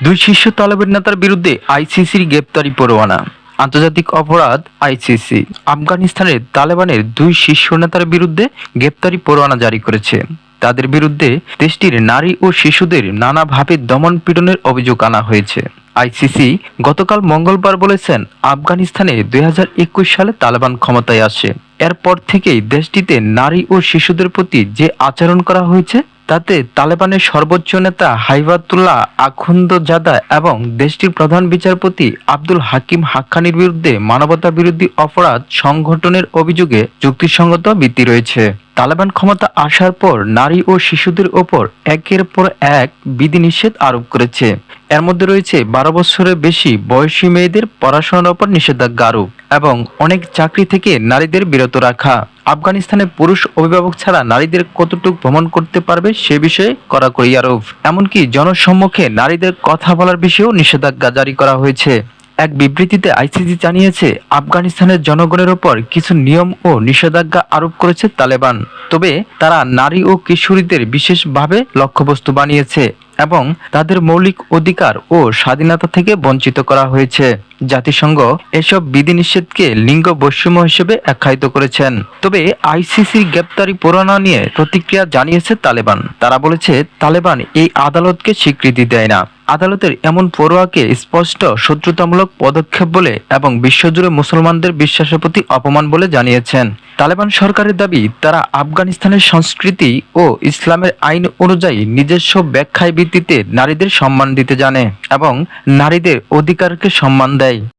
দুই শীর্ষ তালেবান নেতার বিরুদ্ধে আইসিসির গ্রেপ্তারি পরোয়ানা। আন্তর্জাতিক অপরাধ আইসিসি আফগানিস্তানের তালেবানের দুই শীর্ষ নেতার বিরুদ্ধে গ্রেপ্তারি পরোয়ানা জারি করেছে। তাদের বিরুদ্ধে দেশটির নারী ও শিশুদের নানাভাবে দমন পীড়নের অভিযোগ আনা হয়েছে। আইসিসি গতকাল মঙ্গলবার বলেছেন, আফগানিস্তানে 2021 সালে তালেবান ক্ষমতায় আসে। এরপর থেকেই দেশটিতে নারী ও শিশুদের প্রতি যে আচরণ করা হয়েছে তাতে তালেবানের সর্বোচ্চ নেতা হাইবাতুল্লাহ আখুন্দজাদা এবং দেশটির প্রধান বিচারপতি আব্দুল হাকিম হাক্কানির বিরুদ্ধে মানবতা বিরোধী অপরাধ সংগঠনের অভিযোগে যুক্তিসঙ্গত ভিত্তি রয়েছে। তালেবান ক্ষমতা আসার পর নারী ও শিশুদের ওপর একের পর এক বিধিনিষেধ আরোপ করেছে। এর মধ্যে রয়েছে 12 বছরের বেশি বয়সী মেয়েদের পড়াশোনার উপর নিষেধাজ্ঞা আরোপ এবং অনেক চাকরি থেকে নারীদের বিরত রাখা। আফগানিস্তানে পুরুষ অভিভাবক ছাড়া নারীদের কতটুকু ভ্রমণ করতে পারবে সে বিষয়ে কড়াকড়ি আরোপ, এমনকি জনসম্মুখে নারীদের কথা বলার বিষয়েও নিষেধাজ্ঞা জারি করা হয়েছে। এক বিবৃতিতে আইসিসি জানিয়েছে, আফগানিস্তানের জনগণের ওপর কিছু নিয়ম ও নিষেধাজ্ঞা আরোপ করেছে তালেবান, তবে তারা নারী ও কিশোরীদের বিশেষভাবে লক্ষ্যবস্তু বানিয়েছে এবং তাদের মৌলিক অধিকার ও স্বাধীনতা থেকে বঞ্চিত করা হয়েছে। জাতিসংঘ এসব বিধিনিষেধকে লিঙ্গ বৈষম্য হিসেবে আখ্যায়িত করেছেন। তবে আইসিসির গ্রেপ্তারি পরোয়ানা নিয়ে প্রতিক্রিয়া জানিয়েছে তালেবান। তারা বলেছে, তালেবান এই আদালতকে স্বীকৃতি দেয় না। আদালতের এমন পরোয়াকে স্পষ্ট শত্রুতামূলক পদক্ষেপ বলে এবং বিশ্বজুড়ে মুসলমানদের বিশ্বাসের প্রতি অপমান বলে জানিয়েছেন। তালেবান সরকারের দাবি, তারা আফগানিস্তানের সংস্কৃতি ও ইসলামের আইন অনুযায়ী নিজস্ব ব্যাখ্যায় ভিত্তিতে নারীদের সম্মান দিতে জানে এবং নারীদের অধিকারকে সম্মান দেয়।